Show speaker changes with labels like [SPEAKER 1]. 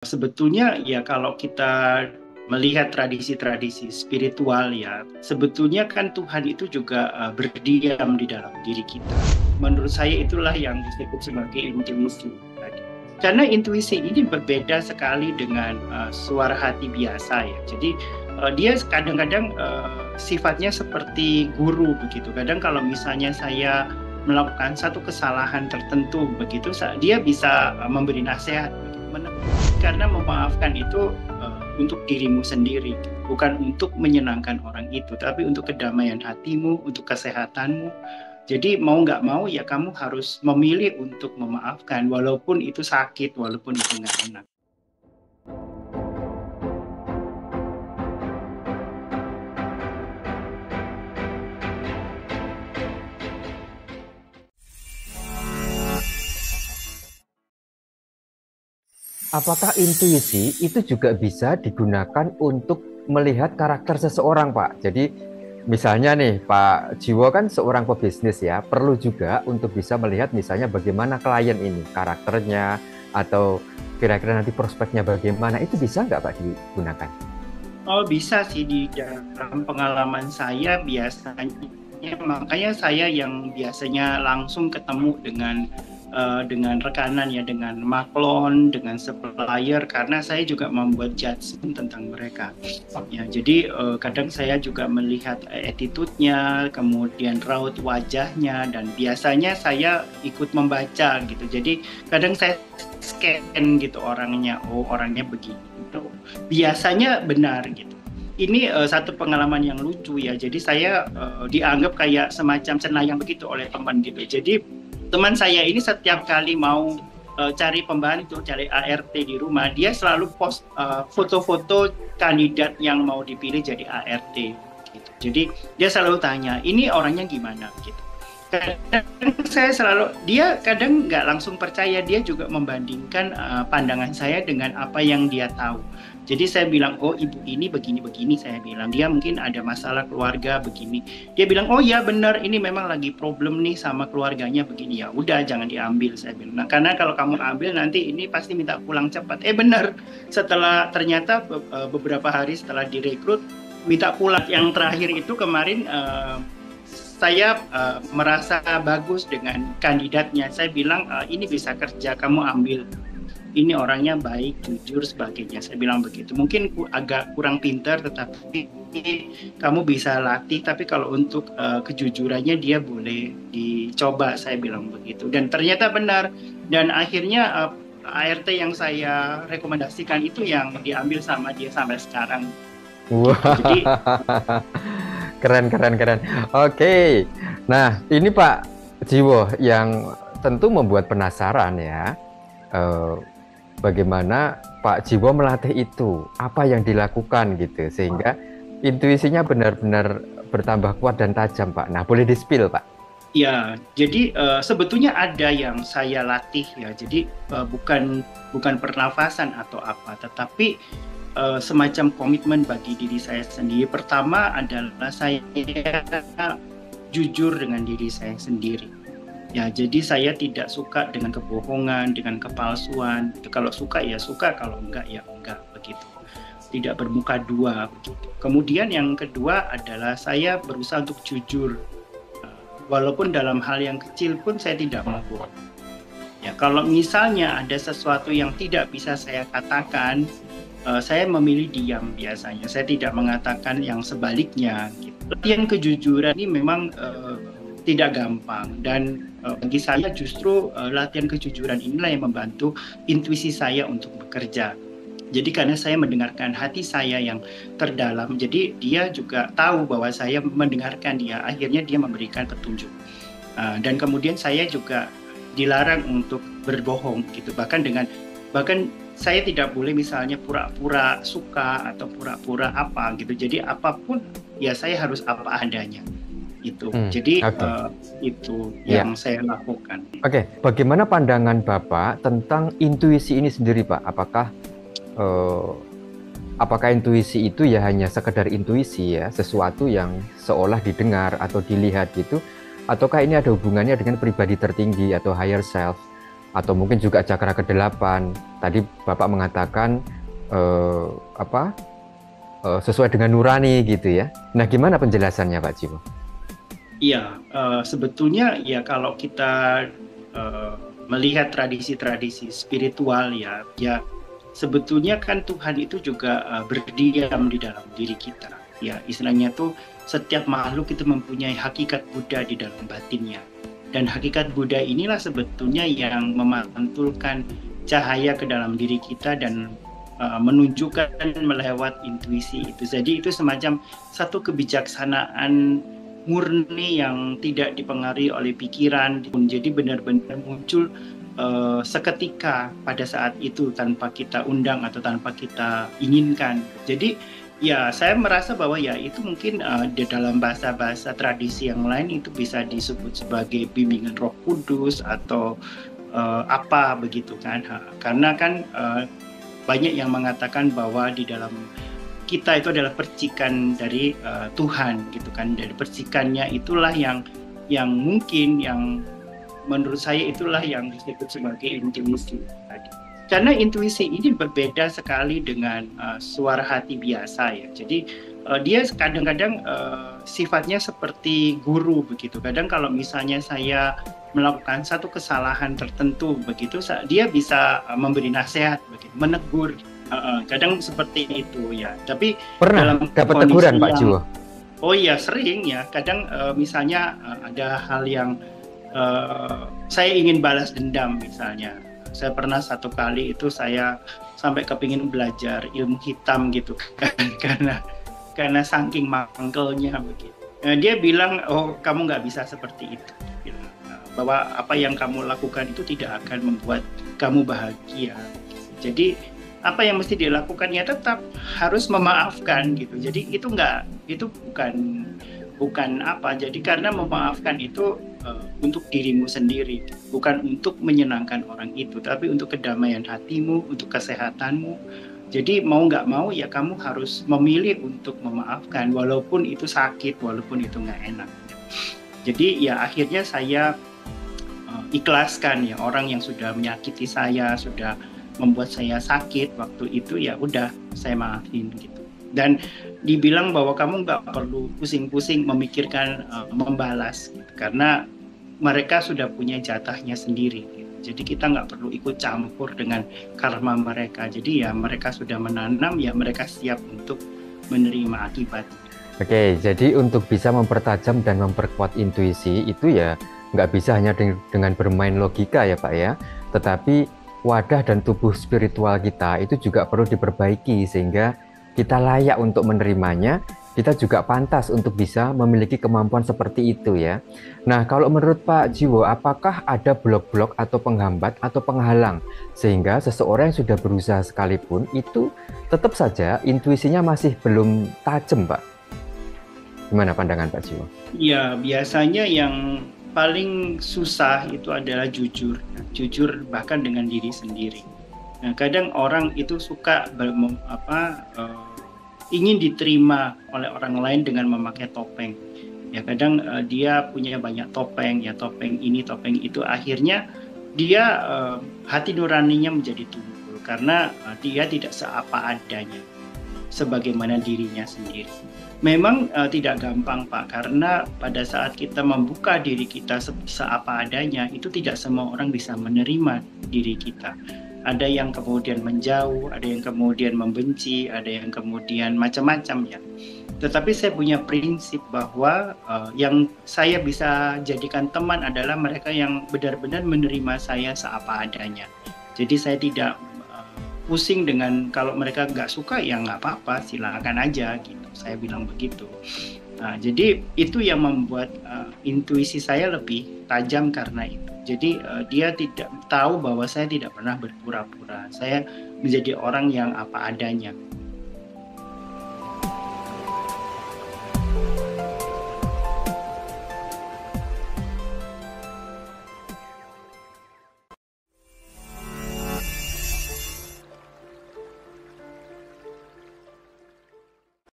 [SPEAKER 1] Sebetulnya ya kalau kita melihat tradisi-tradisi spiritual ya, sebetulnya kan Tuhan itu juga berdiam di dalam diri kita. Menurut saya itulah yang disebut sebagai intuisi. Karena intuisi ini berbeda sekali dengan suara hati biasa ya. Jadi dia kadang-kadang sifatnya seperti guru begitu. Kadang kalau misalnya saya melakukan satu kesalahan tertentu begitu, dia bisa memberi nasihat. Karena memaafkan itu untuk dirimu sendiri, bukan untuk menyenangkan orang itu, tapi untuk kedamaian hatimu, untuk kesehatanmu. Jadi mau nggak mau ya kamu harus memilih untuk memaafkan, walaupun itu sakit, walaupun itu nggak enak.
[SPEAKER 2] Apakah intuisi itu juga bisa digunakan untuk melihat karakter seseorang, Pak? Jadi misalnya nih, Pak Jiwo kan seorang pebisnis ya, perlu juga untuk bisa melihat misalnya bagaimana klien ini, karakternya, atau kira-kira nanti prospeknya bagaimana, itu bisa nggak Pak digunakan?
[SPEAKER 1] Oh bisa sih, di dalam pengalaman saya biasanya, makanya saya yang biasanya langsung ketemu dengan rekanan ya, dengan maklon, dengan supplier, karena saya juga membuat judgement tentang mereka. Ya, jadi kadang saya juga melihat attitude-nya, kemudian raut wajahnya, dan biasanya saya ikut membaca gitu. Jadi kadang saya scan gitu orangnya, oh orangnya begini. Gitu. Biasanya benar gitu. Ini satu pengalaman yang lucu ya. Jadi saya dianggap kayak semacam cenayang begitu oleh teman gitu. Jadi teman saya ini setiap kali mau cari pembantu, cari ART di rumah, dia selalu post foto-foto kandidat yang mau dipilih jadi ART. Gitu. Jadi dia selalu tanya, ini orangnya gimana? Gitu. Kadang dia kadang nggak langsung percaya, dia juga membandingkan pandangan saya dengan apa yang dia tahu. Jadi saya bilang, oh ibu ini begini-begini, saya bilang. Dia mungkin ada masalah keluarga begini. Dia bilang, oh ya benar, ini memang lagi problem nih sama keluarganya begini. Ya udah, jangan diambil, saya bilang. Nah, karena kalau kamu ambil nanti ini pasti minta pulang cepat. Benar, setelah ternyata beberapa hari setelah direkrut, minta pulang. Yang terakhir itu kemarin saya merasa bagus dengan kandidatnya. Saya bilang, ini bisa kerja, kamu ambil. Ini orangnya baik, jujur, sebagainya. Saya bilang begitu. Mungkin agak kurang pintar, tetapi kamu bisa latih. Tapi kalau untuk kejujurannya dia boleh dicoba, saya bilang begitu. Dan ternyata benar. Dan akhirnya ART yang saya rekomendasikan itu yang diambil sama dia sampai sekarang.
[SPEAKER 2] Wah,
[SPEAKER 1] Jadi
[SPEAKER 2] keren. Oke, nah ini Pak Jiwo yang tentu membuat penasaran ya. Bagaimana Pak Jiwo melatih itu, apa yang dilakukan gitu sehingga intuisinya benar-benar bertambah kuat dan tajam, Pak. Nah, boleh di-spill, Pak?
[SPEAKER 1] ya, jadi sebetulnya ada yang saya latih ya. Jadi bukan pernafasan atau apa, tetapi semacam komitmen bagi diri saya sendiri. Pertama adalah saya jujur dengan diri saya sendiri. Ya, jadi saya tidak suka dengan kebohongan, dengan kepalsuan. Kalau suka ya suka, kalau enggak ya enggak begitu. Tidak bermuka dua begitu. Kemudian yang kedua adalah saya berusaha untuk jujur. Walaupun dalam hal yang kecil pun saya tidak mau bohong. Ya, kalau misalnya ada sesuatu yang tidak bisa saya katakan, saya memilih diam biasanya. Saya tidak mengatakan yang sebaliknya. Gitu. Latihan kejujuran ini memang tidak gampang, dan bagi saya justru latihan kejujuran inilah yang membantu intuisi saya untuk bekerja. Jadi karena saya mendengarkan hati saya yang terdalam, jadi dia juga tahu bahwa saya mendengarkan dia, akhirnya dia memberikan petunjuk. Dan kemudian saya juga dilarang untuk berbohong gitu, bahkan saya tidak boleh misalnya pura-pura suka atau pura-pura apa gitu. Jadi apapun ya saya harus apa adanya. Jadi
[SPEAKER 2] Okay.
[SPEAKER 1] itu
[SPEAKER 2] Ya.
[SPEAKER 1] yang saya lakukan.
[SPEAKER 2] Oke, bagaimana pandangan Bapak tentang intuisi ini sendiri, Pak? Eh, apakah intuisi itu ya hanya sekedar intuisi ya, sesuatu yang seolah didengar atau dilihat gitu, ataukah ini ada hubungannya dengan pribadi tertinggi atau higher self? atau mungkin juga cakra ke-8. Tadi Bapak mengatakan apa sesuai dengan nurani gitu ya. Nah, gimana penjelasannya Pak Jiwo?
[SPEAKER 1] Iya, sebetulnya ya kalau kita melihat tradisi-tradisi spiritual ya sebetulnya kan Tuhan itu juga berdiam di dalam diri kita. Ya, istilahnya tuh setiap makhluk itu mempunyai hakikat Buddha di dalam batinnya. Dan hakikat Buddha inilah sebetulnya yang memantulkan cahaya ke dalam diri kita dan menunjukkan melewat intuisi itu. Jadi itu semacam satu kebijaksanaan murni yang tidak dipengaruhi oleh pikiran. Jadi benar-benar muncul seketika pada saat itu tanpa kita undang atau tanpa kita inginkan. Jadi ya saya merasa bahwa ya itu mungkin di dalam bahasa-bahasa tradisi yang lain itu bisa disebut sebagai bimbingan Roh Kudus atau apa begitu kan. Karena kan banyak yang mengatakan bahwa di dalam kita itu adalah percikan dari Tuhan gitu kan. Dari percikannya itulah yang mungkin yang menurut saya itulah yang disebut sebagai intuisi tadi. Karena intuisi ini berbeda sekali dengan suara hati biasa ya. Jadi dia kadang-kadang sifatnya seperti guru begitu. Kadang kalau misalnya saya melakukan satu kesalahan tertentu begitu, dia bisa memberi nasihat begitu, menegur. Kadang seperti itu ya. Tapi
[SPEAKER 2] pernah dapat teguran Pak Jiwo?
[SPEAKER 1] Oh iya sering ya. Kadang misalnya ada hal yang saya ingin balas dendam misalnya. Saya pernah satu kali itu saya sampai kepingin belajar ilmu hitam gitu kan karena saking mangkelnya begitu. Dia bilang, oh kamu nggak bisa seperti itu. Bahwa apa yang kamu lakukan itu tidak akan membuat kamu bahagia. Jadi apa yang mesti dilakukan ya tetap harus memaafkan gitu. Jadi itu bukan apa. Jadi karena memaafkan itu untuk dirimu sendiri, bukan untuk menyenangkan orang itu, tapi untuk kedamaian hatimu, untuk kesehatanmu. Jadi mau nggak mau ya kamu harus memilih untuk memaafkan, walaupun itu sakit, walaupun itu nggak enak. Jadi ya akhirnya saya ikhlaskan ya orang yang sudah menyakiti saya, sudah membuat saya sakit waktu itu, ya udah saya maafin gitu. Dan dibilang bahwa kamu nggak perlu pusing-pusing memikirkan membalas gitu, karena mereka sudah punya jatahnya sendiri gitu. Jadi kita nggak perlu ikut campur dengan karma mereka. Jadi ya mereka sudah menanam, ya mereka siap untuk menerima akibat.
[SPEAKER 2] Oke, jadi untuk bisa mempertajam dan memperkuat intuisi itu ya nggak bisa hanya dengan bermain logika ya Pak ya, tetapi wadah dan tubuh spiritual kita itu juga perlu diperbaiki sehingga kita layak untuk menerimanya, kita juga pantas untuk bisa memiliki kemampuan seperti itu ya. Nah, kalau menurut Pak Jiwo, apakah ada blok-blok atau penghambat atau penghalang sehingga seseorang yang sudah berusaha sekalipun itu tetap saja intuisinya masih belum tajam, Pak? Gimana pandangan Pak Jiwo?
[SPEAKER 1] Ya, biasanya yang paling susah itu adalah jujur bahkan dengan diri sendiri. Nah, kadang orang itu suka ingin diterima oleh orang lain dengan memakai topeng. Ya kadang dia punya banyak topeng, ya topeng ini, topeng itu. Akhirnya dia hati nuraninya menjadi tumpul karena dia tidak seapa adanya, sebagaimana dirinya sendiri. Memang tidak gampang Pak, karena pada saat kita membuka diri kita seapa adanya, itu tidak semua orang bisa menerima diri kita. Ada yang kemudian menjauh, ada yang kemudian membenci, ada yang kemudian macam-macam ya. Tetapi saya punya prinsip bahwa yang saya bisa jadikan teman adalah mereka yang benar-benar menerima saya seapa adanya. Jadi saya tidak pusing dengan kalau mereka nggak suka ya nggak apa-apa, silakan aja gitu. Saya bilang begitu. Nah, jadi itu yang membuat intuisi saya lebih tajam karena itu. Jadi dia tidak tahu bahwa saya tidak pernah berpura-pura. Saya menjadi orang yang apa adanya.